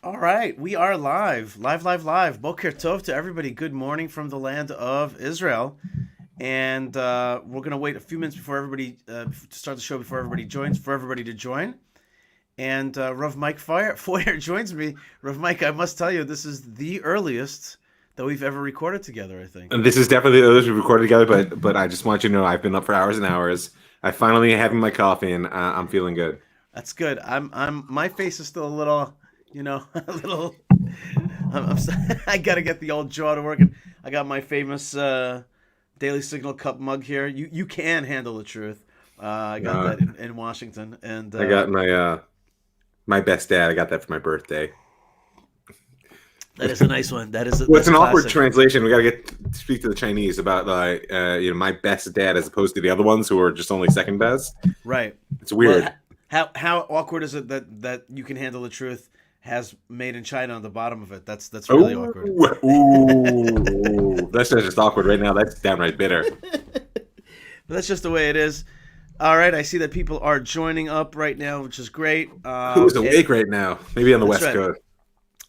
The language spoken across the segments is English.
All right, we are live. Boker Tov to everybody. Good morning from the land of Israel, and we're gonna wait a few minutes before everybody to start the show. Before everybody joins, for everybody to join. And Rav Mike Feuer joins me. Rav Mike, I must tell you, this is the earliest that we've ever recorded together. I think. And this is definitely the others we recorded together, but I just want you to know I've been up for hours and hours. I finally having my coffee, and I'm feeling good. That's good. My face is still a little, a little. I gotta get the old jaw to working. I got my famous Daily Signal cup mug here. You can handle the truth. I got that in Washington, and I got my best dad. I got that for my birthday. That is a nice one. That's an awkward classic. translation. We got to speak to the Chinese about my best dad as opposed to the other ones who are just only second best. Right. It's weird. Well, how awkward is it that you can handle the truth has made in China on the bottom of it? That's really awkward. Ooh, that's not just awkward right now. That's downright bitter. But that's just the way it is. All right, I see that people are joining up right now, which is great. Who's awake right now? Maybe on the West right. Coast.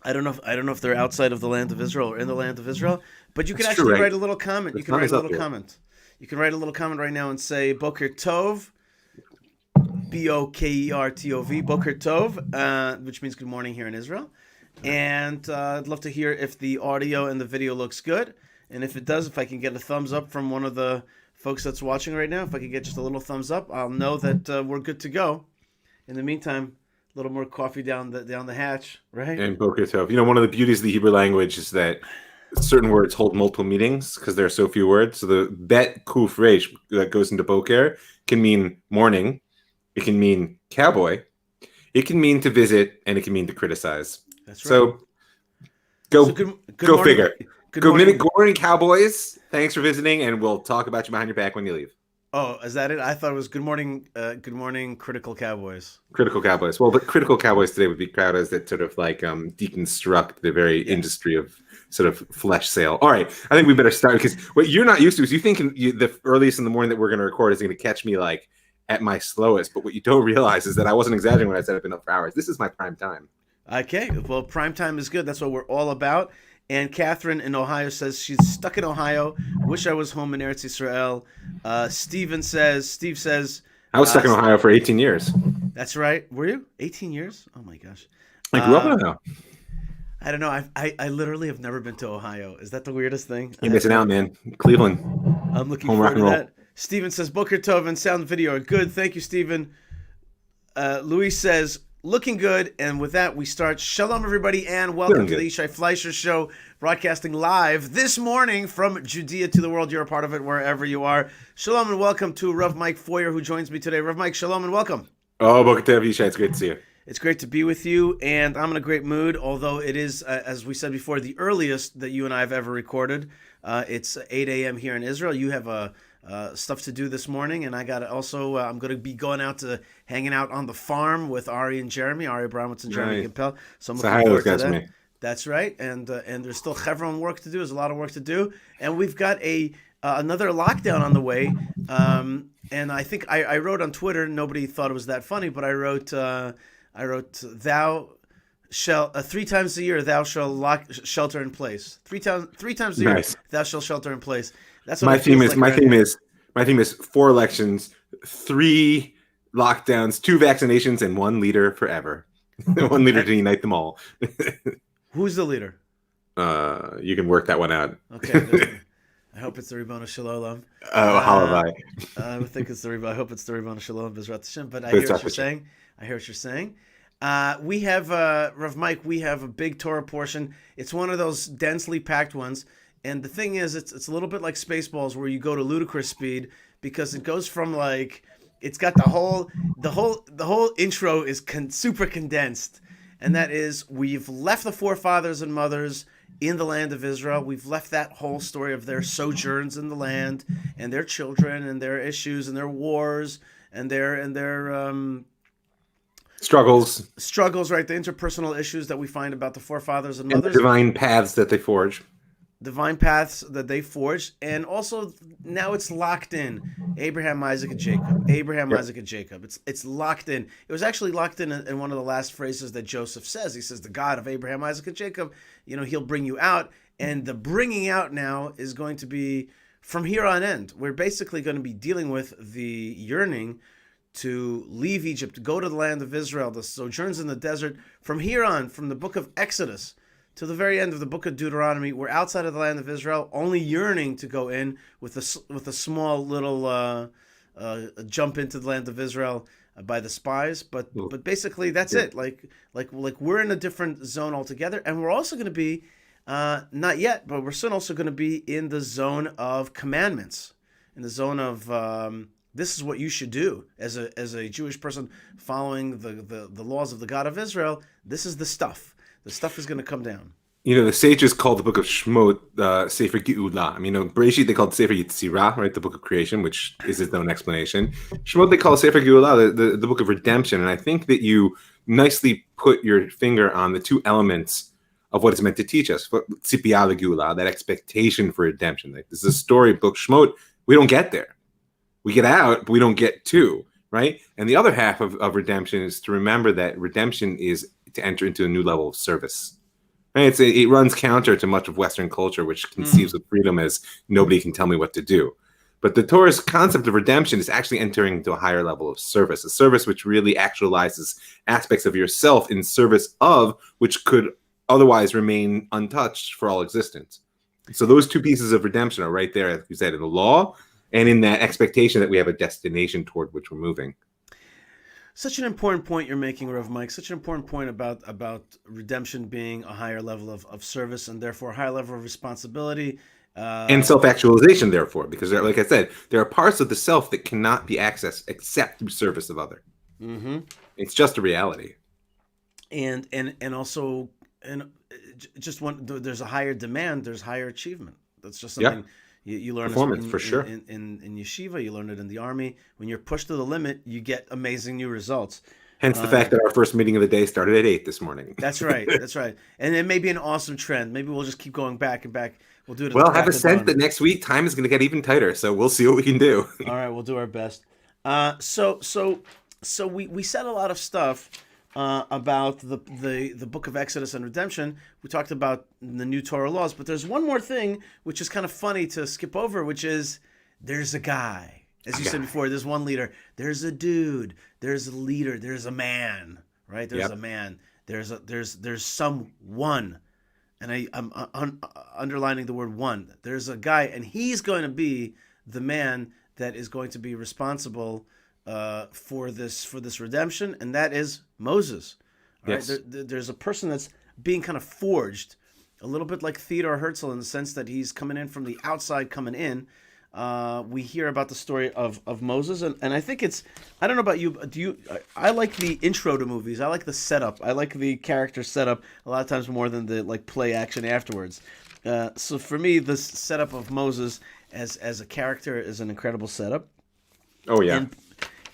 I don't know if they're outside of the land of Israel or in the land of Israel, but you can That's actually true, right? write a little comment. You can write a little comment. You can write a little comment right now and say Boker Tov, Bokertov, Boker Tov, which means good morning here in Israel. And I'd love to hear if the audio and the video looks good, and if it does, if I can get a thumbs up from one of the folks that's watching right now, if I can get just a little thumbs up, I'll know that we're good to go. In the meantime, a little more coffee down the hatch, right? And Boker Tov. One of the beauties of the Hebrew language is that certain words hold multiple meanings because there are so few words. So the bet kuf resh that goes into Boker can mean morning, it can mean cowboy, it can mean to visit, and it can mean to criticize. That's right. So good morning. Figure. Good morning. Good morning, Cowboys. Thanks for visiting, and we'll talk about you behind your back when you leave. Oh, is that it? I thought it was good morning, Critical Cowboys. Critical Cowboys. Well, but Critical Cowboys today would be crowd as that sort of like deconstruct the very industry of sort of flesh sale. All right, I think we better start because what you're not used to is you think the earliest in the morning that we're going to record is going to catch me like at my slowest. But what you don't realize is that I wasn't exaggerating when I said I've been up for hours. This is my prime time. Okay, well, prime time is good. That's what we're all about. And Catherine in Ohio says she's stuck in Ohio. Wish I was home in Eretz Yisrael. Steve says I was stuck in Ohio for 18 years. That's right. Were you 18 years? Oh my gosh. I grew up in Ohio. I don't know. I literally have never been to Ohio. Is that the weirdest thing? You're missing out, man. Cleveland. I'm looking Home forward to rock and that. Steven says Boker Tov and sound and video are good. Thank you, Steven. Luis says looking good, and with that, we start. Shalom, everybody, and welcome to the Yishai Fleischer Show, broadcasting live this morning from Judea to the world. You're a part of it wherever you are. Shalom and welcome to Rav Mike Feuer, who joins me today. Rav Mike, shalom and welcome. Oh, Boker Tov, Yishai, it's great to see you. It's great to be with you, and I'm in a great mood, although it is, as we said before, the earliest that you and I have ever recorded. It's 8 a.m. here in Israel. You have stuff to do this morning, and I got also. I'm going to be going out to hanging out on the farm with Ari and Jeremy, Ari Abramowitz and Jeremy Gimpel. So I'm looking forward to that. Me. That's right, and there's still Chevron work to do. There's a lot of work to do, and we've got another lockdown on the way. And I think I wrote on Twitter. Nobody thought it was that funny, but I wrote thou shall 3 times a year thou shall shelter in place. Three times a year thou shall shelter in place. That's what my theme is. My theme is 4 elections, 3 lockdowns, 2 vaccinations, and 1 leader forever. 1 leader to unite them all. Who's the leader? You can work that one out. Okay. I hope it's the Ribbon Shalom. Oh, halavai. I think it's the Ribbon. I hope it's the Ribbon Shalom Bezrat Hashem. But I hear what you're saying. We have Rav Mike. We have a big Torah portion. It's one of those densely packed ones. And the thing is, it's a little bit like Spaceballs, where you go to ludicrous speed because it goes from like it's got the whole intro is super condensed, and that is we've left the forefathers and mothers in the land of Israel. We've left that whole story of their sojourns in the land and their children and their issues and their wars and their struggles, right? The interpersonal issues that we find about the forefathers and mothers, and divine paths that they forge. divine paths that they forged, and also now it's locked in. Abraham, Isaac, and Jacob. Abraham, Yep. Isaac, and Jacob. It's locked in. It was actually locked in one of the last phrases that Joseph says. He says, "The God of Abraham, Isaac, and Jacob, He'll bring you out." And the bringing out now is going to be from here on end. We're basically going to be dealing with the yearning to leave Egypt, to go to the land of Israel, the sojourns in the desert. From here on, from the book of Exodus to the very end of the book of Deuteronomy, we're outside of the land of Israel, only yearning to go in with a small little jump into the land of Israel by the spies. But basically that's it. Like we're in a different zone altogether, and we're also going to be not yet, but we're soon also going to be in the zone of commandments, in the zone of this is what you should do as a Jewish person following the laws of the God of Israel. This is the stuff. The stuff is going to come down. The sages called the book of Shemot Sefer Geula. Bereshit they called Sefer Yetzirah, right, the book of creation, which is its own explanation. Shemot they call Sefer Geula, the book of redemption. And I think that you nicely put your finger on the two elements of what it's meant to teach us. Tzipiyah Geula, that expectation for redemption. Like, this is a story book. Shemot, we don't get there. We get out, but we don't get to, right? And the other half of redemption is to remember that redemption is to enter into a new level of service. Right? It runs counter to much of Western culture, which conceives of freedom as nobody can tell me what to do. But the Torah's concept of redemption is actually entering into a higher level of service, a service which really actualizes aspects of yourself in service of which could otherwise remain untouched for all existence. So those two pieces of redemption are right there, as you said, in the law and in that expectation that we have a destination toward which we're moving. Such an important point you're making, Rav Mike. Such an important point about redemption being a higher level of service and therefore a higher level of responsibility. And self-actualization, therefore, because like I said, there are parts of the self that cannot be accessed except through service of other. Mm-hmm. It's just a reality. And also, just there's a higher demand, there's higher achievement. That's just something. Yep. You learn performance for sure in yeshiva. You learn it in the army. When you're pushed to the limit, you get amazing new results. Hence the fact that our first meeting of the day started at 8 this morning. That's right. That's right. And it may be an awesome trend. Maybe we'll just keep going back and back. We'll do it. Well, have a sense that next week time is going to get even tighter. So we'll see what we can do. All right, we'll do our best. So we said a lot of stuff about the book of Exodus and redemption. We talked about the new Torah laws, but there's one more thing which is kind of funny to skip over, which is there's a guy. As you said before, there's one leader. There's a dude. There's a leader. There's a man. Right? There's a man. There's someone, and I'm underlining the word one. There's a guy, and he's going to be the man that is going to be responsible for this redemption, and that is Moses. Yes. Right? There's a person that's being kind of forged, a little bit like Theodore Herzl in the sense that he's coming in from the outside, coming in. We hear about the story of Moses, and I think I don't know about you, I like the intro to movies. I like the setup. I like the character setup a lot of times more than the play action afterwards. So for me, this setup of Moses as a character is an incredible setup. Oh yeah.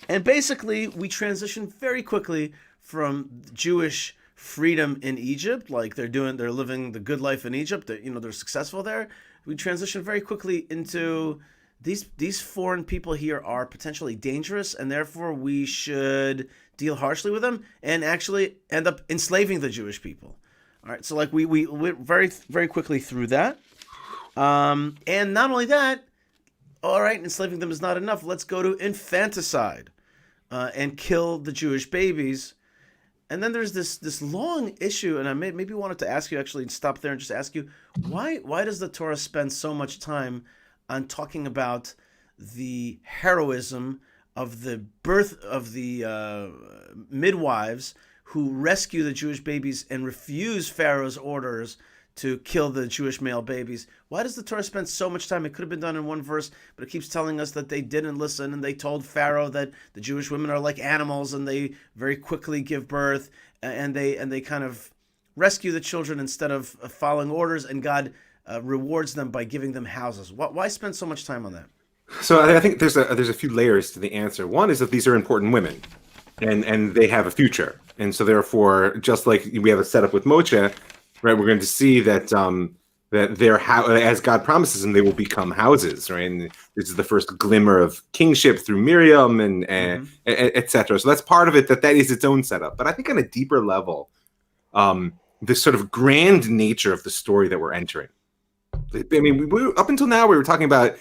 And basically, we transition very quickly from Jewish freedom in Egypt, like they're living the good life in Egypt. They're successful there. We transition very quickly into these foreign people here are potentially dangerous, and therefore we should deal harshly with them and actually end up enslaving the Jewish people. All right, so like we went very very quickly through that, and not only that. All right, enslaving them is not enough. Let's go to infanticide and kill the Jewish babies. And then there's this long issue, and I maybe wanted to ask you, actually, stop there and just ask you, why does the Torah spend so much time on talking about the heroism of the birth of the midwives who rescue the Jewish babies and refuse Pharaoh's orders to kill the Jewish male babies? Why does the Torah spend so much time? It could have been done in one verse, but it keeps telling us that they didn't listen, and they told Pharaoh that the Jewish women are like animals, and they very quickly give birth, and they kind of rescue the children instead of following orders, and God rewards them by giving them houses. Why spend so much time on that? So I think there's a few layers to the answer. One is that these are important women, and they have a future, and so therefore, just like we have a setup with Moshe, right, we're going to see that that as God promises them, they will become houses, right? And this is the first glimmer of kingship through Miriam and etc. So that's part of it. That is its own setup. But I think on a deeper level, this sort of grand nature of the story that we're entering. I mean, up until now we were talking about,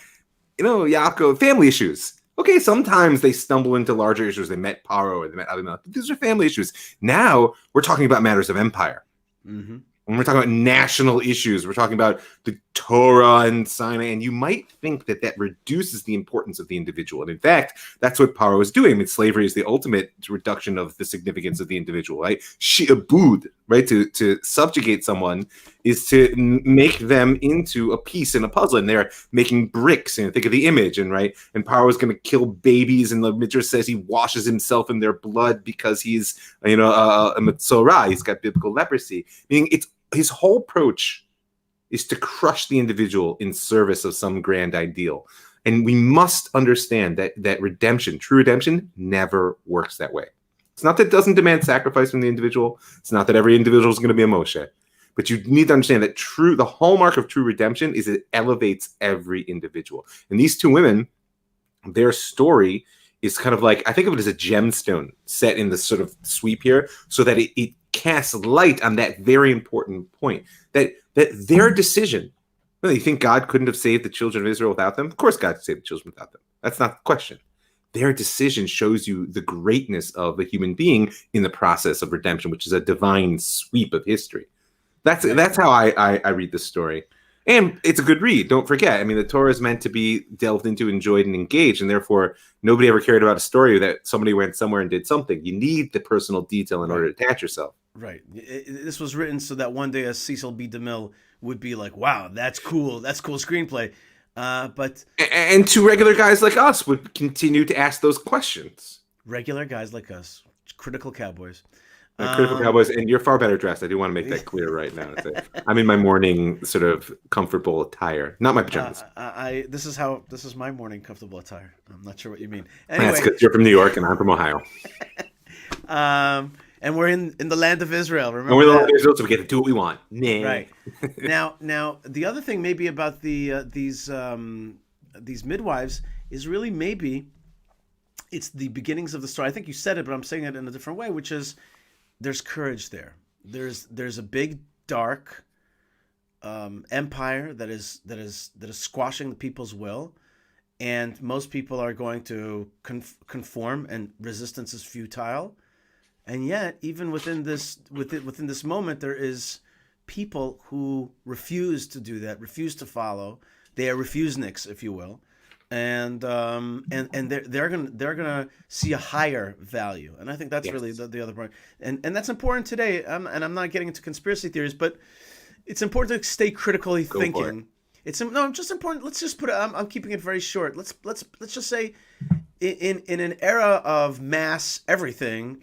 Yaakov, family issues. Okay, sometimes they stumble into larger issues. They met Paro or they met Abimelech. These are family issues. Now we're talking about matters of empire. Mm-hmm. When we're talking about national issues, we're talking about the Torah and Sinai, and you might think that reduces the importance of the individual. And in fact, that's what Paro is doing. I mean, slavery is the ultimate reduction of the significance of the individual, right? Shi'abud, right? To subjugate someone is to make them into a piece in a puzzle. And they're making bricks, and think of the image, and Paro is going to kill babies, and the Midrash says he washes himself in their blood because he's, a Metzorah, he's got biblical leprosy. Meaning his whole approach is to crush the individual in service of some grand ideal. And we must understand that redemption, true redemption, never works that way. It's not that it doesn't demand sacrifice from the individual. It's not that every individual is going to be a Moshe. But you need to understand that the hallmark of true redemption is it elevates every individual. And these two women, their story is kind of like, I think of it as a gemstone set in this sort of sweep here, so that it casts light on that very important point, that their decision. Well, you think God couldn't have saved the children of Israel without them? Of course God could save the children without them. That's not the question. Their decision shows you the greatness of a human being in the process of redemption, which is a divine sweep of history. That's how I read this story. And it's a good read. Don't forget. I mean, the Torah is meant to be delved into, enjoyed, and engaged. And therefore, nobody ever cared about a story that somebody went somewhere and did something. You need the personal detail in order to attach yourself. Right. This was written so that one day a Cecil B. DeMille would be like, wow, that's cool. That's cool screenplay. And two regular guys like us would continue to ask those questions. Regular guys like us. Critical cowboys. Critical Cowboys, and you're far better dressed. I do want to make that clear right now. I'm in my morning sort of comfortable attire, not my pajamas. This is my morning comfortable attire. I'm not sure what you mean. Anyway, that's because you're from New York and I'm from Ohio. And we're in the land of Israel. Remember, and we're in the land of Israel, so we get to do what we want. Nah. Right. Now, the other thing maybe about these midwives is really maybe it's the beginnings of the story. I think you said it, but I'm saying it in a different way, which is, there's courage there. There's a big dark empire that is squashing the people's will, and most people are going to conform, and resistance is futile. And yet, even within this moment, there is people who refuse to do that, refuse to follow. They are refuseniks, if you will. And they're gonna see a higher value, and I think that's really the other part, and that's important today. And I'm not getting into conspiracy theories, but it's important to stay critically thinking. It's just important. Let's just put it. I'm keeping it very short. Let's just say, in an era of mass everything,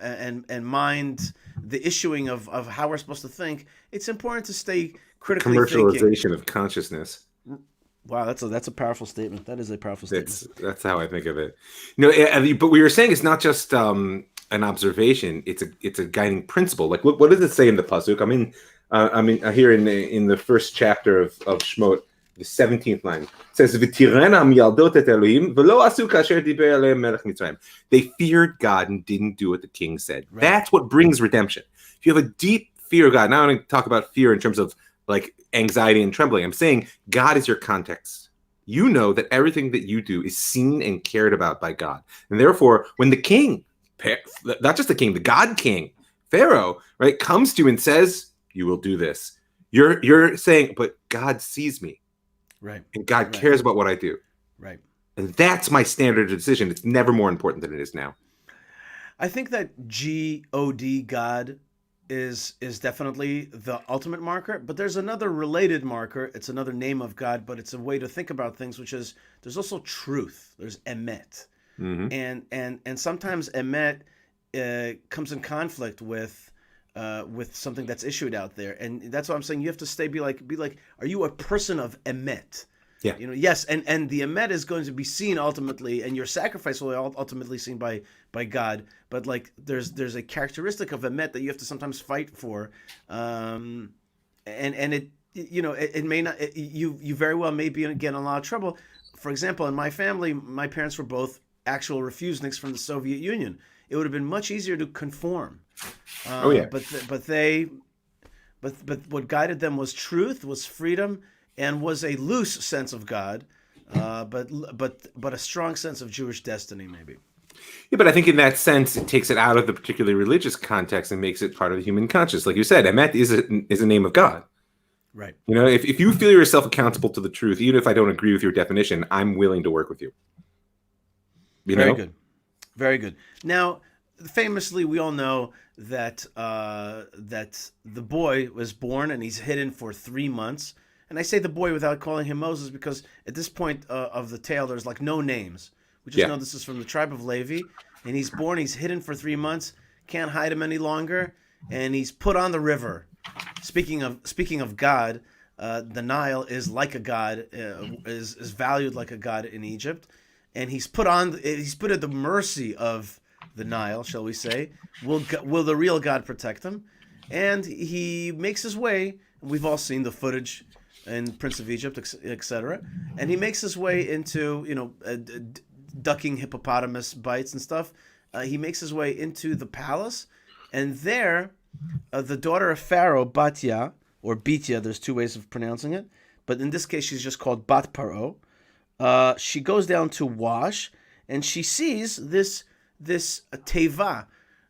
and mind the issuing of how we're supposed to think. It's important to stay critically commercialization thinking. of consciousness. Wow, that's a powerful statement. That is a powerful statement. That's how I think of it. But we were saying it's not just an observation; it's a guiding principle. Like, what does it say in the pasuk? I mean, here in the first chapter of Shemot, the 17th line, it says, "V'tirena miyaldot et Elohim v'lo asu kasher diber aleim melech Mitzrayim." They feared God and didn't do what the king said. Right. That's what brings redemption. If you have a deep fear of God, now I'm going to talk about fear in terms of like anxiety and trembling. I'm saying God is your context. You know that everything that you do is seen and cared about by God. And therefore, when the king, not just the king, the God king, Pharaoh, right, comes to you and says, you will do this. You're saying, but God sees me. Right. And God cares about what I do. Right. And that's my standard of decision. It's never more important than it is now. I think that G-O-D, God, is definitely the ultimate marker, but there's another related marker. It's another name of God, but it's a way to think about things, which is there's also truth. There's emet, and sometimes emet comes in conflict with something that's issued out there, and that's what I'm saying. You have to be like, are you a person of emet? Yeah. Yes, and the emet is going to be seen ultimately, and your sacrifice will be ultimately seen by God. But like, there's a characteristic of emet that you have to sometimes fight for, and it it may not. You very well may be get in a lot of trouble. For example, in my family, my parents were both actual refuseniks from the Soviet Union. It would have been much easier to conform. Oh yeah. But what guided them was truth, was freedom, and was a loose sense of God, but a strong sense of Jewish destiny, maybe. Yeah, but I think in that sense, it takes it out of the particularly religious context and makes it part of the human conscious. Like you said, Emet is a name of God. Right. If you feel yourself accountable to the truth, even if I don't agree with your definition, I'm willing to work with you. Very good. Very good. Now, famously, we all know that that the boy was born and he's hidden for 3 months. And I say the boy without calling him Moses because at this point of the tale, there's like no names. We just know this is from the tribe of Levi. And he's born, he's hidden for 3 months, can't hide him any longer, and he's put on the river. Speaking of God, the Nile is like a god, is valued like a god in Egypt, and he's put at the mercy of the Nile, shall we say? Will the real God protect him? And he makes his way. We've all seen the footage in Prince of Egypt, etc. And he makes his way into ducking hippopotamus bites and stuff. He makes his way into the palace, and there. The daughter of Pharaoh, Batya, or Bitya, there's two ways of pronouncing it, but in this case she's just called Bat Paro. She goes down to wash, and she sees this teva,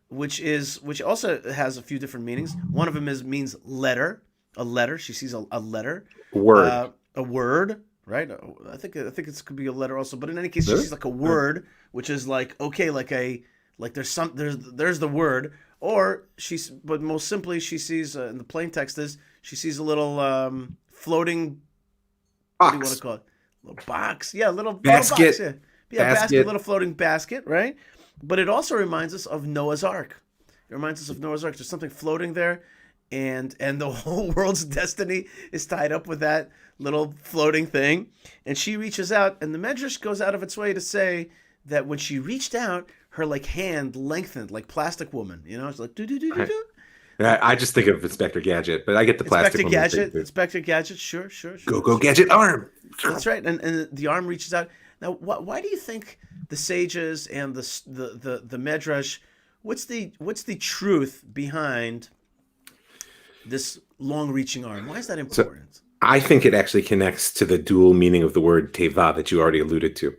which also has a few different meanings. One of them means letter, a letter. She sees a letter, word, a word, right? I think it could be a letter also, but in any case, she sees like a word, which is like there's the word. Or but most simply, she sees in the plain text she sees a little floating box. What do you want to call it? Little box, yeah, little basket. Little box, yeah, basket, little floating basket, right? But it also reminds us of Noah's Ark. It reminds us of Noah's Ark. There's something floating there, and the whole world's destiny is tied up with that little floating thing. And she reaches out, and the Medrash goes out of its way to say that when she reached out, her hand lengthened like Plastic Woman, it's like do. I just think of Inspector Gadget, but I get the Plastic Woman thing too. Inspector Gadget, sure. Go Gadget arm. That's right, and the arm reaches out. Now, why do you think the sages and the Medrash? What's the truth behind this long-reaching arm? Why is that important? So, I think it actually connects to the dual meaning of the word teva that you already alluded to.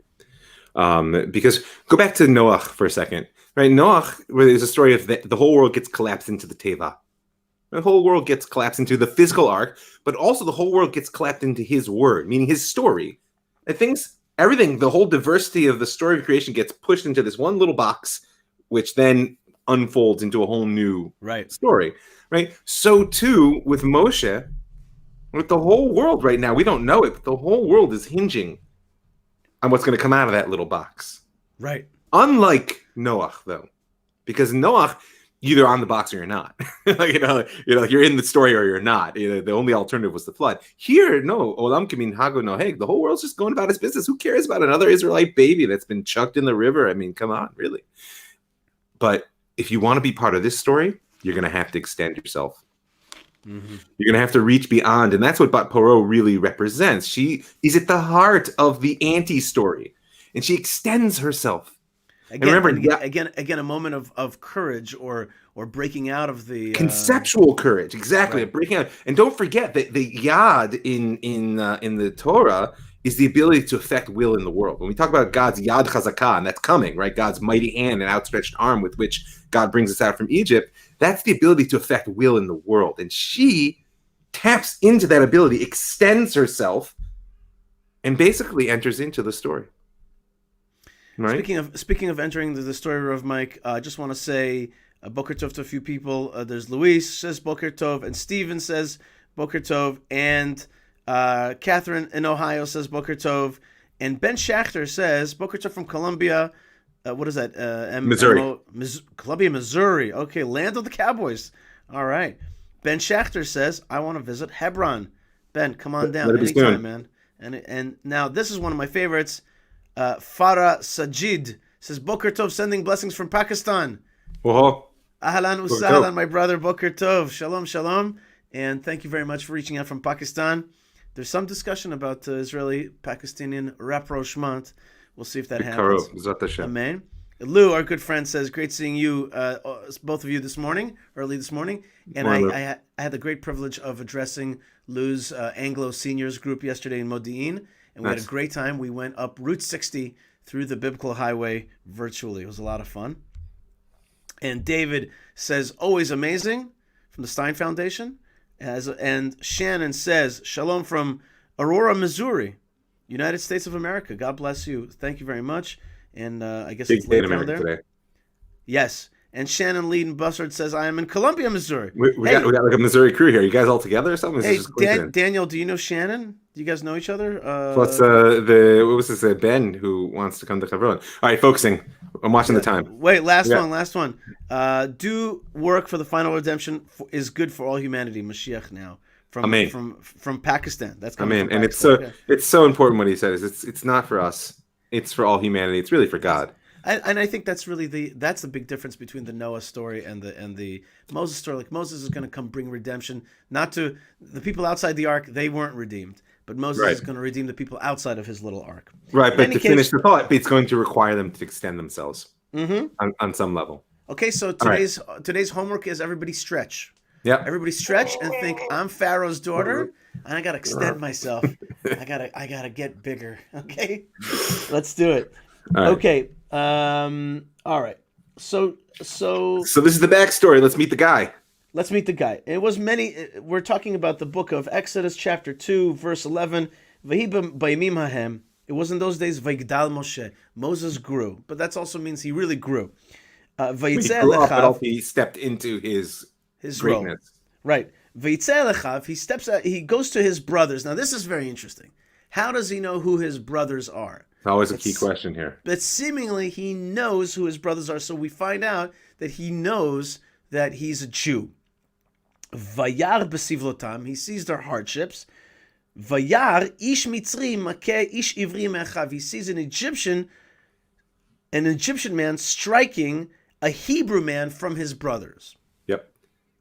Because go back to Noah for a second, right? Noah, where there's a story of the whole world gets collapsed into the teva. The whole world gets collapsed into the physical ark, but also the whole world gets collapsed into his word, meaning his story. And everything, the whole diversity of the story of creation gets pushed into this one little box, which then unfolds into a whole new story, right? So too with Moshe, with the whole world right now, we don't know it, but the whole world is hinging on what's going to come out of that little box. Right. Unlike Noah, though, because Noah, either on the box or you're not. You're in the story or you're not. The only alternative was the flood. Here, no. Olam kemin hago noheg. The whole world's just going about its business. Who cares about another Israelite baby that's been chucked in the river? I mean, come on, really. But if you want to be part of this story, you're going to have to extend yourself. Mm-hmm. You're going to have to reach beyond. And that's what Bat Paro really represents. She is at the heart of the anti-story. And she extends herself. Again, a moment of courage or breaking out of the... Conceptual courage, exactly. Right. Breaking out. And don't forget that the yad in the Torah is the ability to affect will in the world. When we talk about God's yad chazakah, and that's coming, right? God's mighty hand and outstretched arm with which God brings us out from Egypt, that's the ability to affect will in the world. And she taps into that ability, extends herself, and basically enters into the story. Right? Speaking of entering the story of Mike, I just want to say Boker Tov to a few people. There's Luis says Boker Tov, and Steven says Boker Tov, and Catherine in Ohio says Boker Tov, and Ben Schachter says Boker Tov from Columbia. What is that? Missouri. Columbia, Missouri. Okay, land of the Cowboys. All right. Ben Schachter says, I want to visit Hebron. Ben, come on down anytime, man. And now this is one of my favorites. Farah Sajid says, Boker Tov, sending blessings from Pakistan. Whoa. Ahlan usahlan, my brother. Boker Tov. Shalom, shalom. And thank you very much for reaching out from Pakistan. There's some discussion about Israeli-Pakistani rapprochement. We'll see if that happens. Amen. Lou, our good friend, says, great seeing you, both of you early this morning. And I had the great privilege of addressing Lou's Anglo Seniors group yesterday in Modi'in. And we had a great time. We went up Route 60 through the Biblical Highway virtually. It was a lot of fun. And David says, always amazing, from the Stein Foundation. And Shannon says, shalom from Aurora, Missouri, United States of America. God bless you. Thank you very much. And I guess it's late down there. Today. Yes. And Shannon Leeden Bussard says, I am in Columbia, Missouri. We got like a Missouri crew here. You guys all together or something? Hey, Daniel, do you know Shannon? Do you guys know each other? Plus, what was this? Ben, who wants to come to Hebron. All right, focusing. I'm watching the time. Wait, last one. Do work for the final redemption is good for all humanity. Mashiach now. From Pakistan. That's coming from Pakistan. And it's so important what he says. It's not for us. It's for all humanity. It's really for God. And I think that's really the big difference between the Noah story and the Moses story. Like Moses is going to come bring redemption, not to the people outside the ark. They weren't redeemed, but Moses is going to redeem the people outside of his little ark. Right, but to finish the thought, it's going to require them to extend themselves on some level. Okay, so today's homework is everybody stretch. Yeah. Everybody stretch and think I'm Pharaoh's daughter, and I gotta extend myself. I gotta get bigger. Okay, let's do it. All right. Okay. All right. So this is the backstory. Let's meet the guy. It was we're talking about the book of Exodus, chapter 2, verse 11. It was in those days Vayigdal Moshe. Moses grew, but that also means he really grew. He grew up, but also he stepped into his greatness. Role. Right. He goes to his brothers. Now this is very interesting. How does he know who his brothers are? Always a key question here. But seemingly he knows who his brothers are, so we find out that he knows that he's a Jew. Vayar b'sivlotam, he sees their hardships. Vayar ish mitzri makeh ish ivri me'achav, he sees an Egyptian man striking a Hebrew man from his brothers. Yep.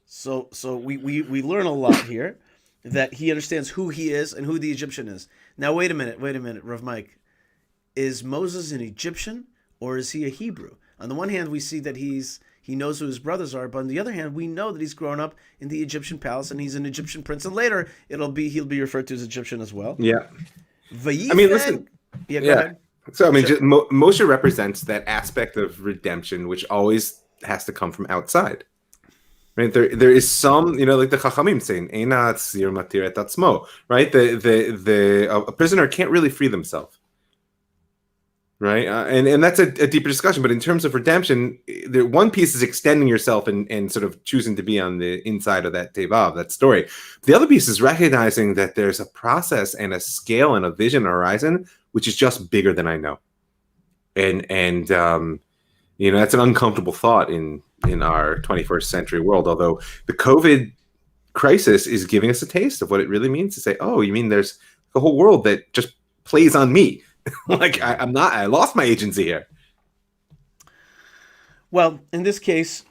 So we learn a lot here, that he understands who he is and who the Egyptian is. Now wait a minute, Rav Mike. Is Moses an Egyptian or is he a Hebrew? On the one hand, we see that he knows who his brothers are, but on the other hand, we know that he's grown up in the Egyptian palace and he's an Egyptian prince, and later he'll be referred to as Egyptian as well. Yeah. Listen. Yeah. Go ahead. So Moshe represents that aspect of redemption which always has to come from outside. Right, there is some, like the Chachamim saying, "Eina tzir matir et atzmo." Right, a prisoner can't really free themselves. Right, and that's a deeper discussion. But in terms of redemption, one piece is extending yourself and sort of choosing to be on the inside of that teva, that story. The other piece is recognizing that there's a process and a scale and a vision horizon which is just bigger than I know, and that's an uncomfortable thought in our 21st century world. Although the COVID crisis is giving us a taste of what it really means to say, "Oh, you mean there's a whole world that just plays on me." Like I lost my agency here. Well, in this case,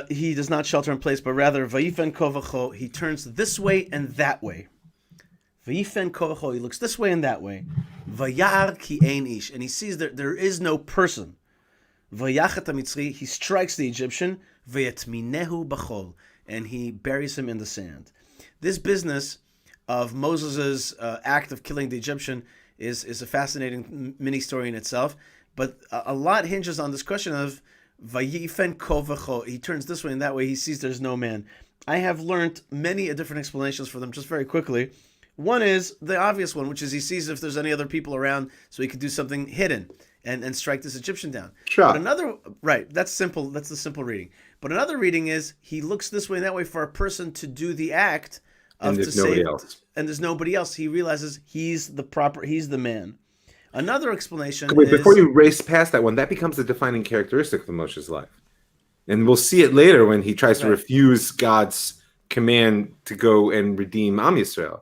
he does not shelter in place, but rather vayifen kovacho. He turns this way and that way. Vayifen kovacho. He looks this way and that way. Vayar ki ein ish, and he sees that there is no person. Vayachat hamitzri. He strikes the Egyptian. Vayatminehu bachol, and he buries him in the sand. This business of Moses's act of killing the Egyptian is a fascinating mini story in itself, but a lot hinges on this question of vayifen kovacho. He turns this way and that way. He sees there's no man. I have learned many different explanations for them. Just very quickly, one is the obvious one, which is he sees if there's any other people around, so he could do something hidden and strike this Egyptian down. Sure. But another, right? That's simple. That's the simple reading. But another reading is he looks this way and that way for a person to do the act. And there's nobody else. And there's nobody else. He realizes he's the man. Another explanation is... Before you race past that one, that becomes the defining characteristic of Moshe's life. And we'll see it later when he tries to refuse God's command to go and redeem Am Yisrael.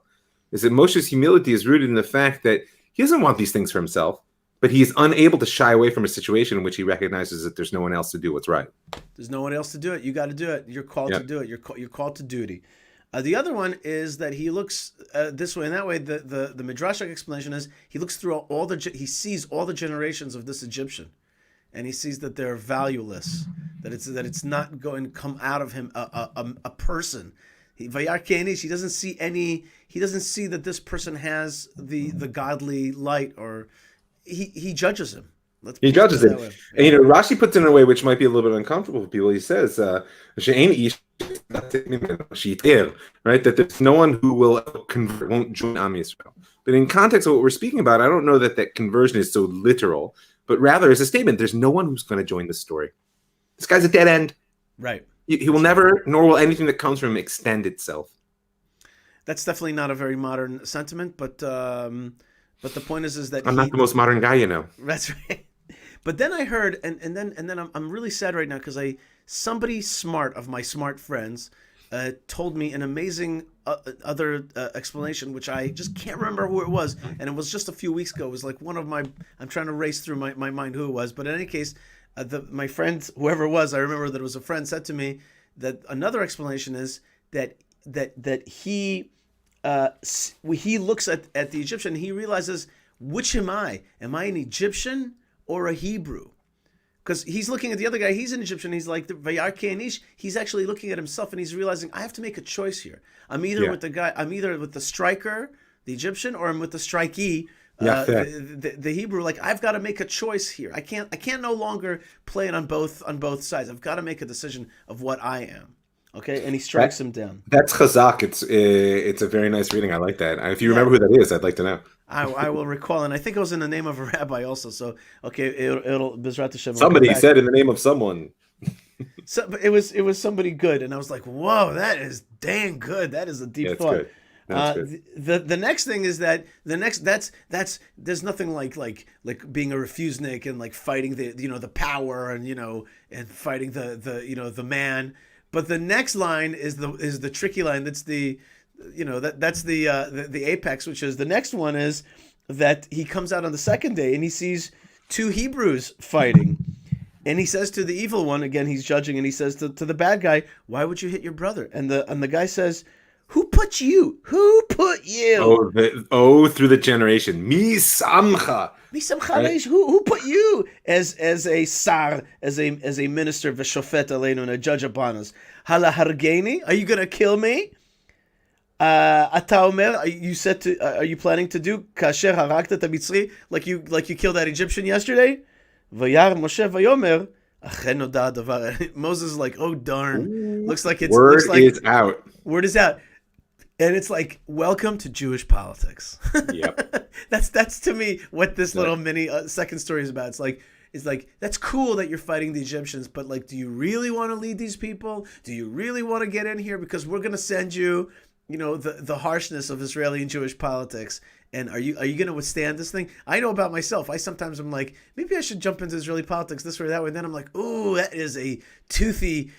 Is that Moshe's humility is rooted in the fact that he doesn't want these things for himself, but he is unable to shy away from a situation in which he recognizes that there's no one else to do what's right. There's no one else to do it. You got to do it. You're called to do it. You're called to duty. The other one is that he looks this way and that way. The midrashic explanation is he looks through he sees all the generations of this Egyptian, and he sees that they're valueless, that it's not going to come out of him a person. Vayar Kenish, he doesn't see any. He doesn't see that this person has the godly light, or he judges him. He judges it. And, Rashi puts it in a way which might be a little bit uncomfortable for people. He says, right, that there's no one who will convert, won't join Am Yisrael. But in context of what we're speaking about, I don't know that conversion is so literal, but rather as a statement, there's no one who's going to join the story. This guy's a dead end. Right. He will never, nor will anything that comes from him extend itself. That's definitely not a very modern sentiment, but the point is that I'm not the most modern guy, That's right. But then I heard, and then I'm really sad right now because somebody smart of my smart friends told me an amazing other explanation, which I just can't remember who it was, and it was just a few weeks ago. It was like one of my, I'm trying to race through my mind who it was, but in any case, my friend, whoever it was, I remember that it was a friend, said to me that another explanation is that he looks at the Egyptian and he realizes, which am I? Am I an Egyptian or a Hebrew? Because he's looking at the other guy, he's an Egyptian, he's like the Vayar Ke'anish, he's actually looking at himself and he's realizing, I have to make a choice here. I'm either with the striker, the Egyptian, or I'm with the strikee, the Hebrew. Like, I've got to make a choice here. I can't no longer play it on both sides. I've got to make a decision of what I am. Okay, and he strikes him down. That's chazak. It's a very nice reading. I like that. If you remember who that is, I'd like to know. I will recall, and I think it was in the name of a rabbi also. So okay, it'll Bezrat Hashem. Somebody said in the name of someone. So it was somebody good, and I was like, whoa, that is dang good. That is a deep thought. Good. The next thing is that that's there's nothing like being a refusnik and like fighting the power and fighting the man. But the next line is the tricky line. That's the apex, which is the next one is that he comes out on the second day and he sees two Hebrews fighting, and he says to the evil one, again he's judging, and he says to the bad guy, "Why would you hit your brother?" And the guy says, "Who put you? Who put you?" Through the generation, mi samcha. Right? Who put you as a sar, as a minister, v'shofet aleinu, and a judge upon us? Hala hargeni? Are you gonna kill me? Ata omer? Are you planning to do kasher haragta mitzri, like you killed that Egyptian yesterday? Vayar Moshe vayomer. Moses is like, oh darn! Looks like word is out. Word is out. And it's like, welcome to Jewish politics. Yep. That's to me what this little mini second story is about. It's like that's cool that you're fighting the Egyptians, but like, do you really want to lead these people? Do you really want to get in here? Because we're going to send you, the harshness of Israeli and Jewish politics. And are you going to withstand this thing? I know about myself. Sometimes I'm like, maybe I should jump into Israeli politics this way or that way. And then I'm like, ooh, that is a toothy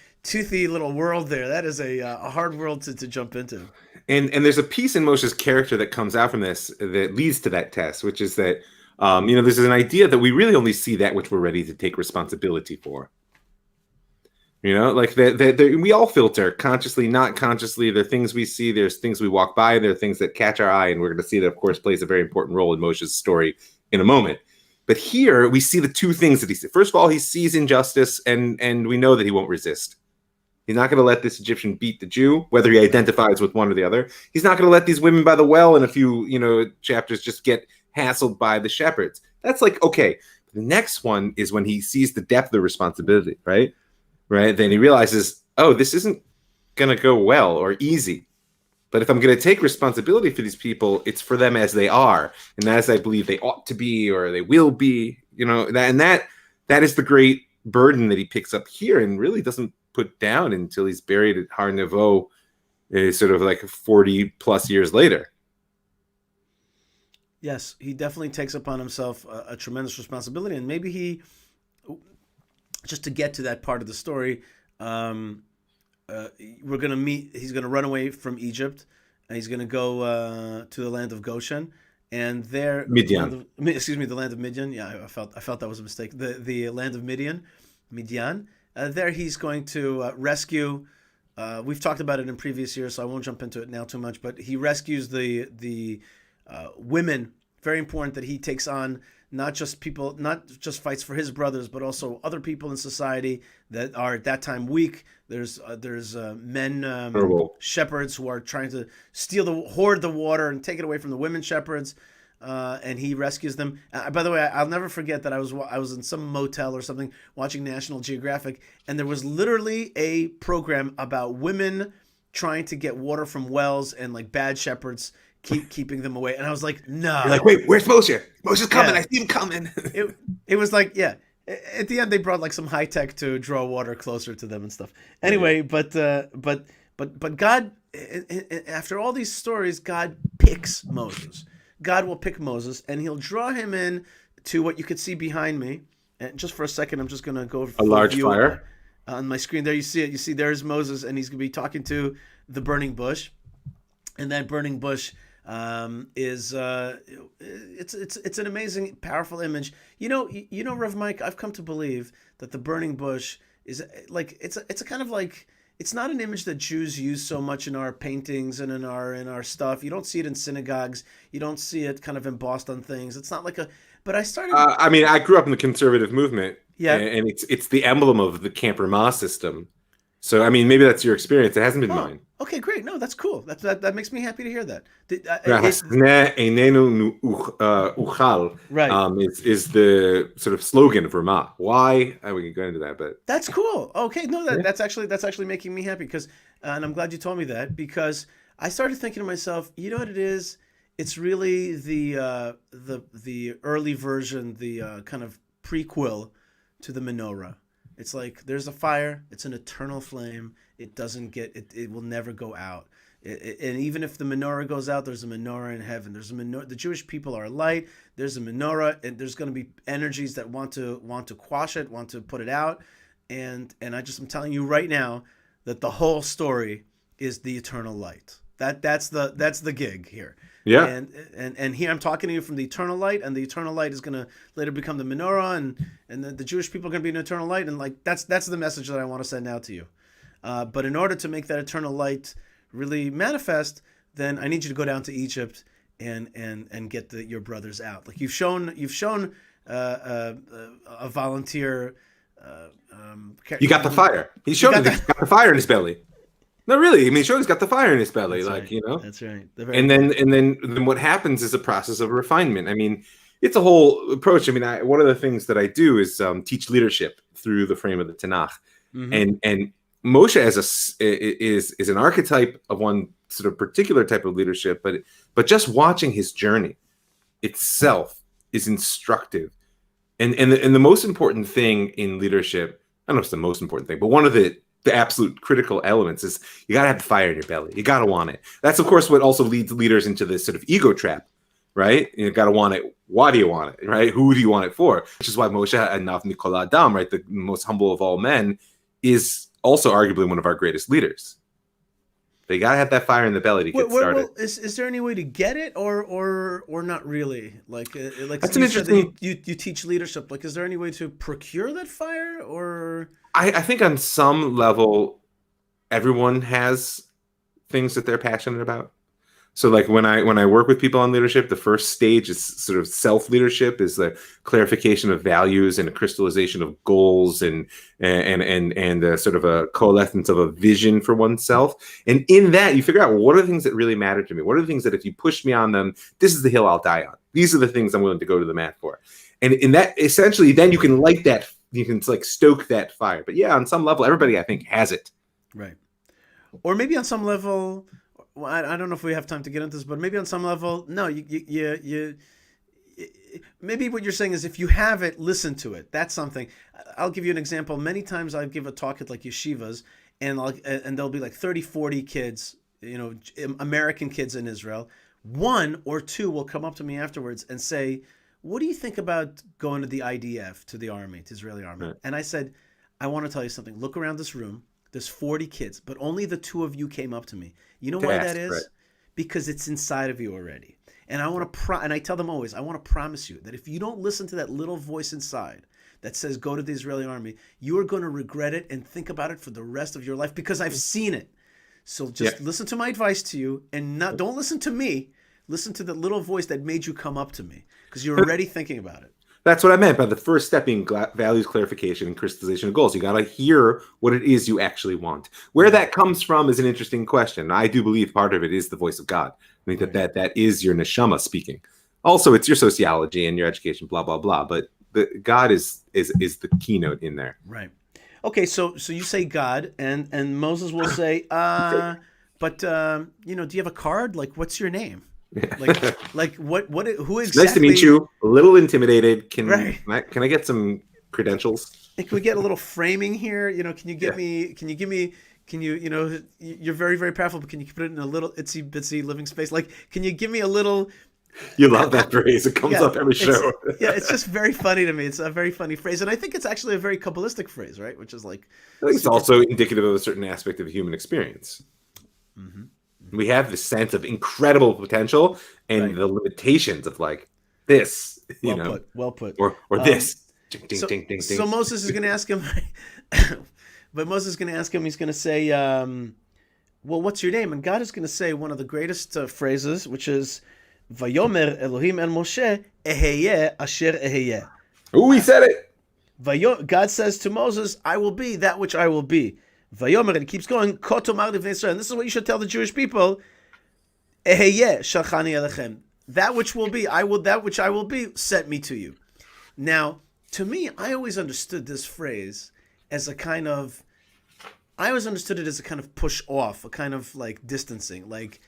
little world there. That is a hard world to jump into. And there's a piece in Moshe's character that comes out from this that leads to that test, which is that, there's an idea that we really only see that which we're ready to take responsibility for. Like that we all filter consciously, not consciously. There are things we see, there's things we walk by, there are things that catch our eye, and we're going to see that, of course, plays a very important role in Moshe's story in a moment. But here we see the two things that he sees. First of all, he sees injustice, and we know that he won't resist. He's not going to let this Egyptian beat the Jew, whether he identifies with one or the other. He's not going to let these women by the well in a few, chapters just get hassled by the shepherds. That's like, okay. The next one is when he sees the depth of the responsibility, right? Then he realizes, oh, this isn't going to go well or easy. But if I'm going to take responsibility for these people, it's for them as they are, and as I believe they ought to be or they will be, that is the great burden that he picks up here and really doesn't put down until he's buried at Har Nevo, sort of like 40 plus years later. Yes, he definitely takes upon himself a tremendous responsibility, and maybe he, just to get to that part of the story, he's going to run away from Egypt, and he's going to go to the land of Goshen, and there, Midian. The land of Midian. Yeah, I felt that was a mistake. The land of Midian. There he's going to rescue we've talked about it in previous years, so I won't jump into it now too much. But he rescues the women. Very important that he takes on not just fights for his brothers, but also other people in society that are at that time weak. There's men shepherds who are trying to hoard the water and take it away from the women shepherds. And he rescues them. By the way, I'll never forget that I was in some motel or something watching National Geographic, and there was literally a program about women trying to get water from wells and like bad shepherds keeping them away. And I was like, no. You're like, wait, where's Moshe? Moshe's coming. Yeah. I see him coming. It was like, yeah. At the end, they brought like some high tech to draw water closer to them and stuff. Anyway, but God, after all these stories, God picks Moses. God will pick Moses, and he'll draw him in to what you could see behind me. And just for a second, I'm just going to go a large fire on my screen. There you see it. You see there's Moses, and he's going to be talking to the burning bush, and that burning bush is it's an amazing, powerful image. You know, Rav Mike, I've come to believe that the burning bush is like it's a kind of like. It's not an image that Jews use so much in our paintings and in our stuff. You don't see it in synagogues. You don't see it kind of embossed on things. It's not like a. But I started. I mean, I grew up in the conservative movement. Yeah, and it's the emblem of the Camper Ma system. So I mean, maybe that's your experience. It hasn't been mine. Okay, great. No, that's cool. That makes me happy to hear that. Right. Is the sort of slogan for Ma. Why? We can go into that, but that's cool. Okay, no, that's actually making me happy because, and I'm glad you told me that because I started thinking to myself, you know what it is? It's really the early version, the kind of prequel to the menorah. It's like there's a fire. It's an eternal flame. It doesn't get it. It will never go out. And even if the menorah goes out, there's a menorah in heaven. There's a menorah. The Jewish people are light. There's a menorah, and there's going to be energies that want to quash it, want to put it out. And I'm telling you right now that the whole story is the eternal light. That's the gig here. Yeah. And here I'm talking to you from the eternal light, and the eternal light is going to later become the menorah, and the Jewish people are going to be an eternal light, and like that's the message that I want to send out to you. But in order to make that eternal light really manifest, then I need you to go down to Egypt and get your brothers out. Like you've shown a volunteer. You got the fire. He showed he's got the fire in his belly. No, really. I mean, he showed he's got the fire in his belly, that's like right. You know. That's right. And then what happens is a process of refinement. I mean, it's a whole approach. I mean, one of the things that I do is teach leadership through the frame of the Tanakh, and Moshe is an archetype of one sort of particular type of leadership, but just watching his journey itself is instructive. And the most important thing in leadership, I don't know if it's the most important thing, but one of the absolute critical elements is you got to have the fire in your belly. You got to want it. That's, of course, what also leads leaders into this sort of ego trap, right? You got to want it. Why do you want it, right? Who do you want it for? Which is why Moshe Anav Mikol Adam, right, the most humble of all men, is also arguably one of our greatest leaders. But you got to have that fire in the belly to get started. Well, is there any way to get it or not really? Like that's an interesting. You teach leadership. Like, is there any way to procure that fire or? I think on some level, everyone has things that they're passionate about. So like when I work with people on leadership, the first stage is sort of self-leadership, is the clarification of values and a crystallization of goals and a sort of a coalescence of a vision for oneself. And in that, you figure out, well, what are the things that really matter to me? What are the things that if you push me on them, this is the hill I'll die on. These are the things I'm willing to go to the mat for. And in that, essentially, then you can light that, you can like stoke that fire. But yeah, on some level, everybody I think has it. Right. Or maybe on some level, well, I don't know if we have time to get into this, but maybe on some level, no, you maybe what you're saying is if you have it, listen to it. That's something. I'll give you an example. Many times I give a talk at like yeshivas, and there'll be like 30, 40 kids, American kids in Israel. One or two will come up to me afterwards and say, what do you think about going to the IDF, to the army, to Israeli army? Right. And I said, I want to tell you something. Look around this room. There's 40 kids, but only the two of you came up to me. You know why that is? Right. Because it's inside of you already. And I want to and I tell them always, I want to promise you that if you don't listen to that little voice inside that says go to the Israeli army, you are going to regret it and think about it for the rest of your life because I've seen it. So just listen to my advice to you and don't listen to me. Listen to the little voice that made you come up to me because you're already thinking about it. That's what I meant by the first step being values clarification and crystallization of goals. You got to hear what it is you actually want. Where that comes from is an interesting question. I do believe part of it is the voice of God. I think that is your neshama speaking. Also, it's your sociology and your education, blah, blah, blah. But God is the keynote in there. Right. Okay, so you say God, and Moses will say, but do you have a card? Like, what's your name? Like what who exactly? Nice to meet you. A little intimidated. Can I get some credentials? Can we get a little framing here? Can you give me you're very, very powerful, but can you put it in a little itsy bitsy living space? Like, can you give me a little? You love that phrase. It comes up every show. It's just very funny to me. It's a very funny phrase. And I think it's actually a very Kabbalistic phrase, right? Which is like... I think it's also indicative of a certain aspect of human experience. Mm-hmm. We have this sense of incredible potential and the limitations of like this, well put. Or this. Ding, so, ding, ding, so Moses is going to ask him, but Moses is going to ask him, he's going to say, well, what's your name? And God is going to say one of the greatest phrases, which is, Vayomer Elohim el Moshe, Eheyeh asher eheyeh. Oh, he said it. God says to Moses, I will be that which I will be. Vayomer, and he keeps going, Kotomar livnei Israel. And this is what you should tell the Jewish people. Eheyeh shalchani elechem. That which will be, that which I will be, sent me to you. Now, to me, I always understood this phrase as a kind of, push off, a kind of like distancing. Like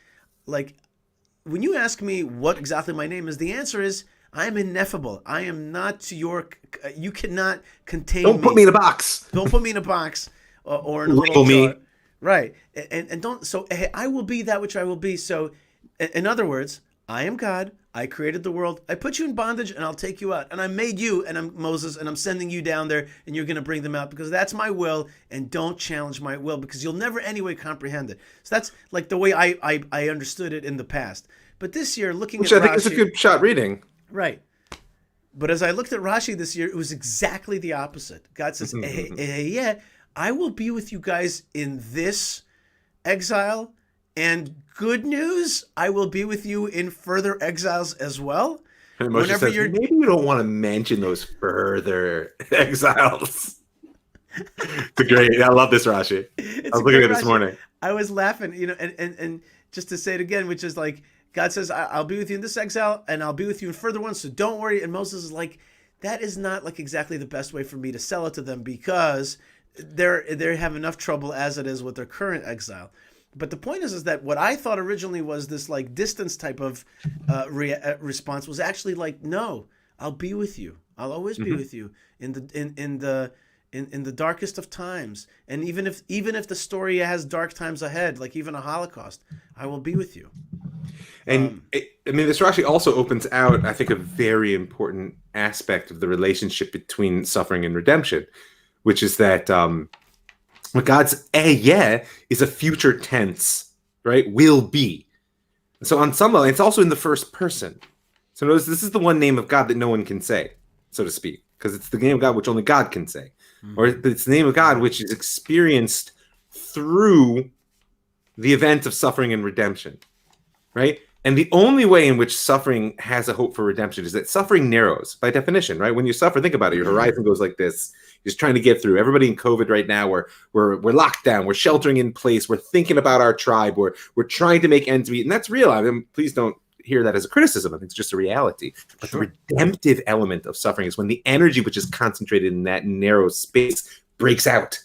when you ask me what exactly my name is, the answer is, I am ineffable. I am not you cannot contain me. Don't put me in a box. Don't put me in a box or in a little jar. Right. And don't, so I will be that which I will be. So in other words, I am God. I created the world. I put you in bondage and I'll take you out. And I made you and I'm Moses and I'm sending you down there and you're going to bring them out because that's my will, and don't challenge my will because you'll never anyway comprehend it. So that's like the way I understood it in the past. But this year, looking at Rashi... Which I think is a good shot reading. Right. But as I looked at Rashi this year, it was exactly the opposite. God says, yeah, I will be with you guys in this exile, and good news, I will be with you in further exiles as well. And Moshe says, maybe you don't want to mention those further exiles. It's great. I love this Rashi. I was looking at it this morning. I was laughing, and just to say it again, which is like, God says, I'll be with you in this exile, and I'll be with you in further ones, so don't worry. And Moses is like, that is not like exactly the best way for me to sell it to them because they have enough trouble as it is with their current exile. But the point is that what I thought originally was this like distance type of response was actually like, no, I'll be with you. I'll always be with you in the darkest of times, and even if the story has dark times ahead, like even a Holocaust, I will be with you. And this Rashi also opens out, I think, a very important aspect of the relationship between suffering and redemption, which is that what God's is a future tense, right? Will be. So on some level, it's also in the first person. So notice this is the one name of God that no one can say, so to speak, because it's the name of God which only God can say. Or it's the name of God which is experienced through the event of suffering and redemption, right? And the only way in which suffering has a hope for redemption is that suffering narrows by definition, right? When you suffer, think about it. Your horizon goes like this. You're just trying to get through. Everybody in COVID right now, we're locked down. We're sheltering in place. We're thinking about our tribe. We're trying to make ends meet. And that's real. I mean, please don't hear that as a criticism. I think it's just a reality. But the redemptive element of suffering is when the energy which is concentrated in that narrow space breaks out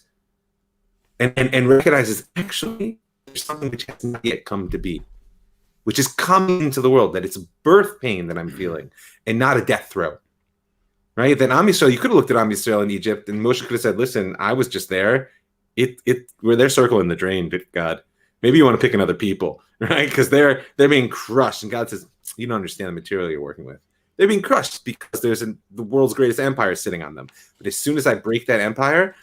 and recognizes, actually, there's something which has not yet come to be, which is coming into the world, that it's birth pain that I'm feeling and not a death throw, right? Then Am Yisrael, you could have looked at Am Yisrael in Egypt and Moshe could have said, listen, I was just there. We're they're circling the drain, God. Maybe you want to pick another people, right? Because they're being crushed. And God says, you don't understand the material you're working with. They're being crushed because there's the world's greatest empire sitting on them. But as soon as I break that empire,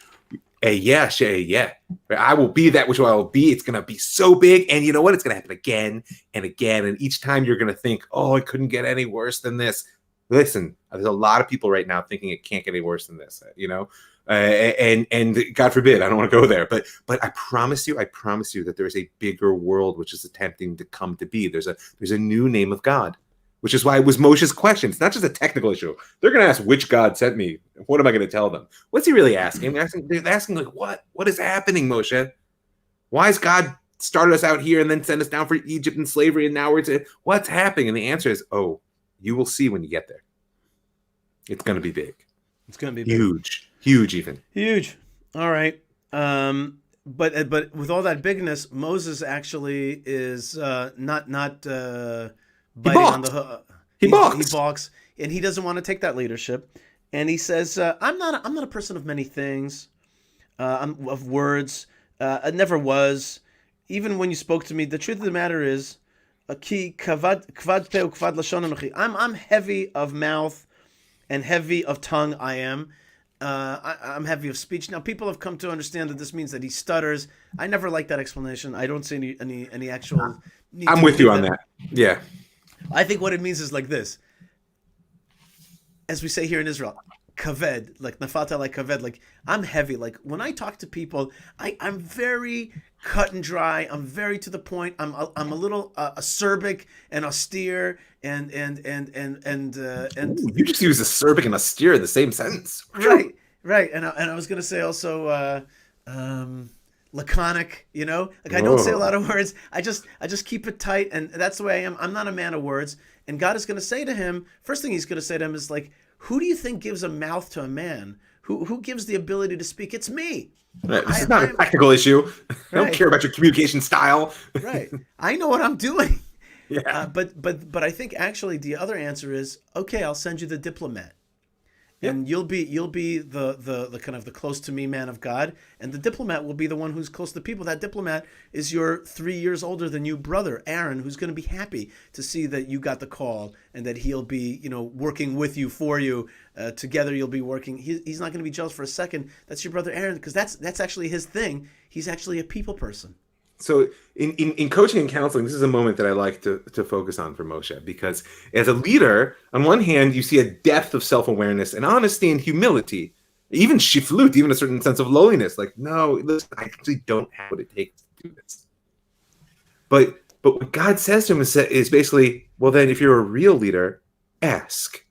I will be that which I will be. It's going to be so big. And you know what? It's going to happen again and again. And each time you're going to think, oh, it couldn't get any worse than this. listen, there's a lot of people right now thinking it can't get any worse than this, and God forbid, I don't want to go there, but I promise you that there's a bigger world which is attempting to come to be. There's a new name of God, which is why it was Moshe's question. It's not just a technical issue. They're going to ask which God sent me. What am I going to tell them? What's he really asking? They're asking like, what is happening, Moshe? Why has God started us out here and then sent us down for Egypt and slavery, and now what's happening? And the answer is, you will see when you get there. It's going to be big. It's going to be huge even. Huge. All right. But with all that bigness, Moses actually is not biting on the hook. He balks, and he doesn't want to take that leadership. And he says, "I'm not a person of many things, of words. I never was. Even when you spoke to me, the truth of the matter is, I'm heavy of mouth and heavy of tongue. I am. I'm heavy of speech." Now, people have come to understand that this means that he stutters. I never liked that explanation. I don't see any actual. I'm with you on that. Yeah. I think what it means is like this. As we say here in Israel, kaved, like nafata, like kaved, like I'm heavy. Like when I talk to people, I'm very cut and dry. I'm very to the point. I'm a little acerbic and austere and Ooh, you just use acerbic and austere in the same sentence. Right. And I was gonna say also laconic, like I don't say a lot of words. I just keep it tight, and that's the way I am. I'm not a man of words. And God is going to say to him, first thing he's going to say to him is like, who do you think gives a mouth to a man? Who gives the ability to speak? It's me. Right. This is not a technical issue. I don't care about your communication style. Right. I know what I'm doing. Yeah. But I think actually the other answer is, okay, I'll send you the diplomat. And you'll be the kind of the close to me man of God, and the diplomat will be the one who's close to people. That diplomat is your 3 years older than you brother Aaron, who's going to be happy to see that you got the call and that he'll be working with you for you. Together you'll be working. He's not going to be jealous for a second. That's your brother Aaron, because that's actually his thing. He's actually a people person. So in coaching and counseling, this is a moment that I like to focus on for Moshe, because as a leader, on one hand, you see a depth of self-awareness and honesty and humility, even shiflut, even a certain sense of lowliness. Like, no, listen, I actually don't have what it takes to do this. But what God says to him is basically, well, then if you're a real leader, ask.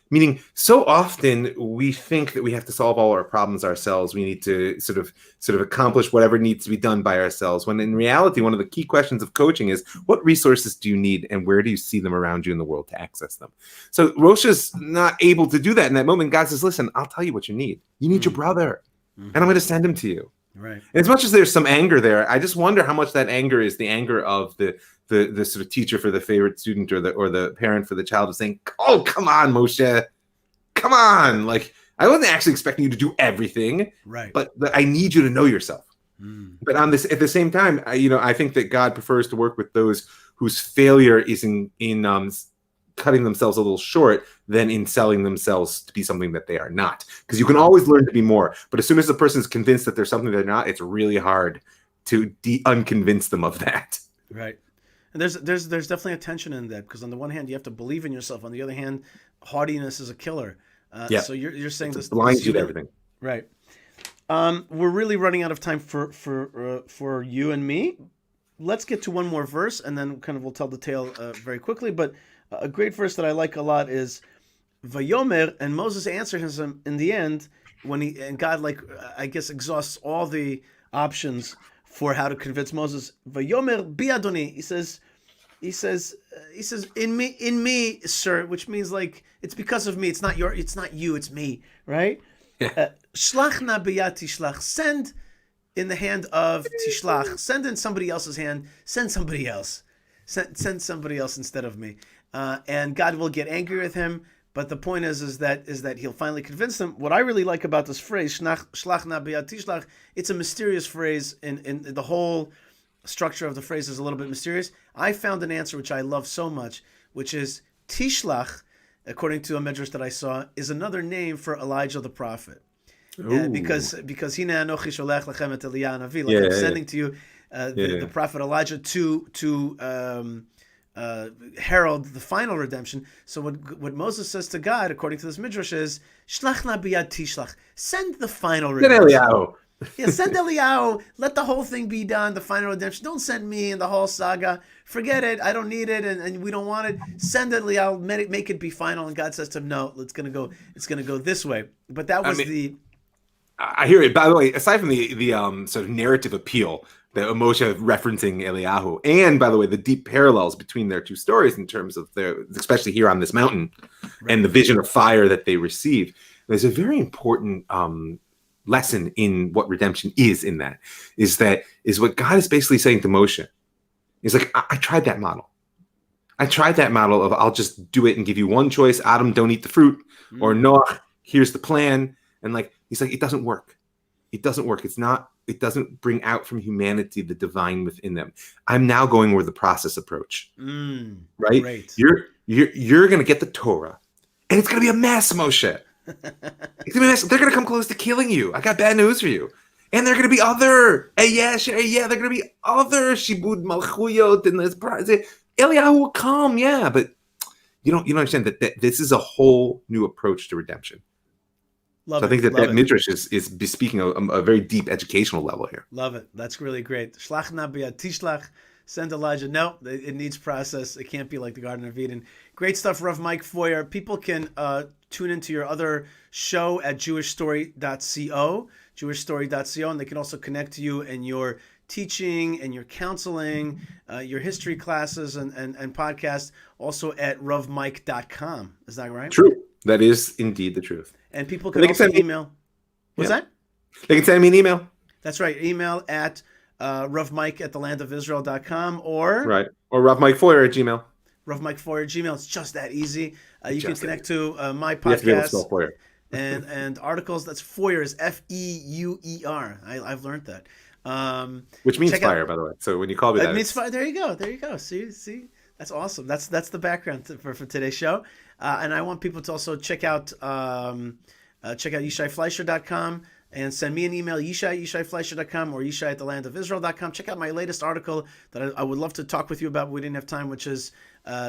Meaning, so often we think that we have to solve all our problems ourselves. We need to sort of accomplish whatever needs to be done by ourselves. When in reality, one of the key questions of coaching is, what resources do you need, and where do you see them around you in the world to access them? So Rosh's not able to do that in that moment. God says, listen, I'll tell you what you need. You need your brother, and I'm going to send him to you. Right. And as much as there's some anger there, I just wonder how much that anger is the anger of the sort of teacher for the favorite student, or the parent for the child, is saying, "Oh, come on, Moshe, come on! Like, I wasn't actually expecting you to do everything, right? But I need you to know yourself." But at the same time, I think that God prefers to work with those whose failure is in cutting themselves a little short than in selling themselves to be something that they are not. Because you can always learn to be more, but as soon as the person is convinced that there's something they're not, it's really hard to unconvince them of that. Right. And there's definitely a tension in that, because on the one hand you have to believe in yourself, on the other hand, haughtiness is a killer. So you're saying this blinds you to everything. Right. We're really running out of time for you and me. Let's get to one more verse, and then kind of we'll tell the tale very quickly. But a great verse that I like a lot is Vayomer, and Moses answered him in the end and God, I guess, exhausts all the options for how to convince Moses. Vayomer bi Adoni, he says, in me, sir, which means like it's because of me. It's not you, it's me, right? Shlach na biyad tishlach, send in the hand of tishlach, send in somebody else's hand, send somebody else, send somebody else instead of me. And God will get angry with him, but the point is that he'll finally convince them. What I really like about this phrase, shlach na biyad tishlach, it's a mysterious phrase, in the whole structure of the phrase is a little bit mysterious. I found an answer which I love so much, which is tishlach, according to a medrash that I saw, is another name for Elijah the prophet. Because hina anochi sholech lachem et Eliyahu Navi, I'm sending to you the prophet Elijah to herald the final redemption. So what Moses says to God, according to this midrash, is "Shlach na biyad tishlach." Send the final redemption. Yeah, send Eliyahu. Let the whole thing be done. The final redemption. Don't send me and the whole saga. Forget it. I don't need it, and we don't want it. Send Eliyahu. Make it be final. And God says to him, "No, it's gonna go. It's gonna go this way." But that was I hear it. By the way, aside from the sort of narrative appeal, the Moshe referencing Eliyahu, and by the way, the deep parallels between their two stories in terms of especially here on this mountain, and the vision of fire that they receive. There's a very important lesson in what redemption is. In that is what God is basically saying to Moshe. He's like, I tried that model. I tried that model of I'll just do it and give you one choice. Adam, don't eat the fruit, or Noah, here's the plan. And like he's like, it doesn't work. It doesn't work. It doesn't bring out from humanity the divine within them. I'm now going with the process approach. Right? Great. You're gonna get the Torah, and it's gonna be a mess, Moshe. It's gonna be a mess. They're gonna come close to killing you. I got bad news for you. And they're gonna be other. They're gonna be other Shibud Malchuyot and this. Eliyahu will come, yeah, but you don't understand that this is a whole new approach to redemption. So I think that midrash is bespeaking a very deep educational level here. Love it. That's really great. Shlach na biyad tishlach. Send Elijah. No, it needs process. It can't be like the Garden of Eden. Great stuff, Rav Mike Feuer. People can tune into your other show at jewishstory.co, and they can also connect to you and your teaching and your counseling, your history classes and podcasts, also at ravmike.com. Is that right? True. That is indeed the truth. And people can also email. What's that? They can send me an email. That's right. Email at ravmike@thelandofisrael.com or ravmikefeuer@gmail. ravmikefeuer@gmail. It's just that easy. You can connect to my podcast and articles. That's Feuer is Feuer. I've learned that. Which means fire, by the way. So when you call me that, it means fire. There you go. See, that's awesome. That's the background for today's show. And I want people to also check out YishaiFleischer.com and send me an email, YishaiFleischer.com or Yishai@thelandofisrael.com. Check out my latest article that I would love to talk with you about. We didn't have time, which is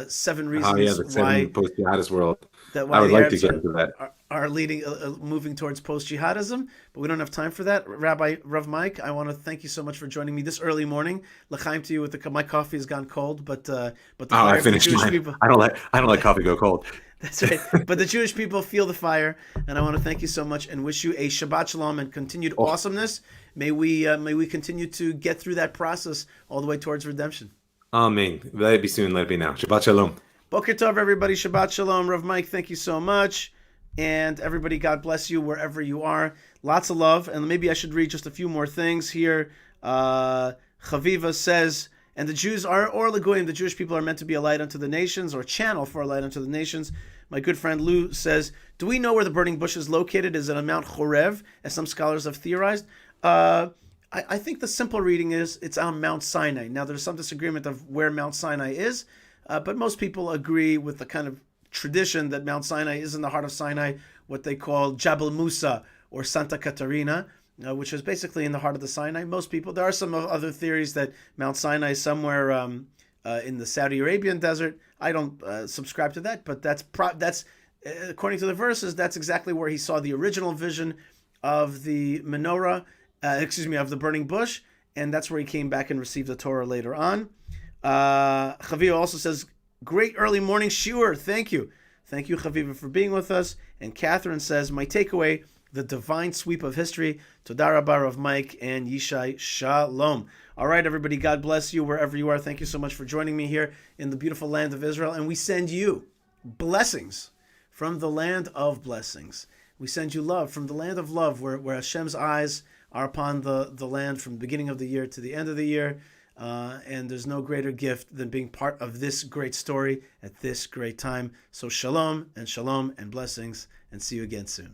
7 reasons why post-jihadist world. I would like to get into that. Are leading, moving towards post-jihadism, but we don't have time for that. Rabbi Rav Mike, I want to thank you so much for joining me this early morning. L'chaim to you with my coffee has gone cold, but the I finished mine. People, I don't let coffee go cold. That's right. But the Jewish people feel the fire, and I want to thank you so much and wish you a Shabbat Shalom and continued awesomeness. May we continue to get through that process all the way towards redemption. Amen. Let it be soon. Let it be now. Shabbat Shalom. Boker Tov, everybody. Shabbat Shalom. Rav Mike, thank you so much. And everybody, God bless you wherever you are. Lots of love. And maybe I should read just a few more things here. Chaviva says, and the Jews are, or Lagoyim, the Jewish people are meant to be a light unto the nations, or channel for a light unto the nations. My good friend Lou says, do we know where the burning bush is located? Is it on Mount Chorev, as some scholars have theorized? I think the simple reading is it's on Mount Sinai. Now, there's some disagreement of where Mount Sinai is, but most people agree with the kind of tradition that Mount Sinai is in the heart of Sinai, what they call Jabal Musa or Santa Catarina, which is basically in the heart of the Sinai. Most people, there are some other theories that Mount Sinai is somewhere in the Saudi Arabian desert. I don't subscribe to that, but that's according to the verses, that's exactly where he saw the original vision of the menorah, of the burning bush, and that's where he came back and received the Torah later on. Chaviva also says, great early morning shiur. Thank you, Chaviva, for being with us. And Catherine says, my takeaway, the divine sweep of history. Toda rabba Rav Mike and Yishai. Shalom. All right, everybody, God bless you wherever you are. Thank you so much for joining me here in the beautiful land of Israel. And we send you blessings from the land of blessings. We send you love from the land of love, where Hashem's eyes are upon the land from the beginning of the year to the end of the year. And there's no greater gift than being part of this great story at this great time. So shalom and blessings, and see you again soon.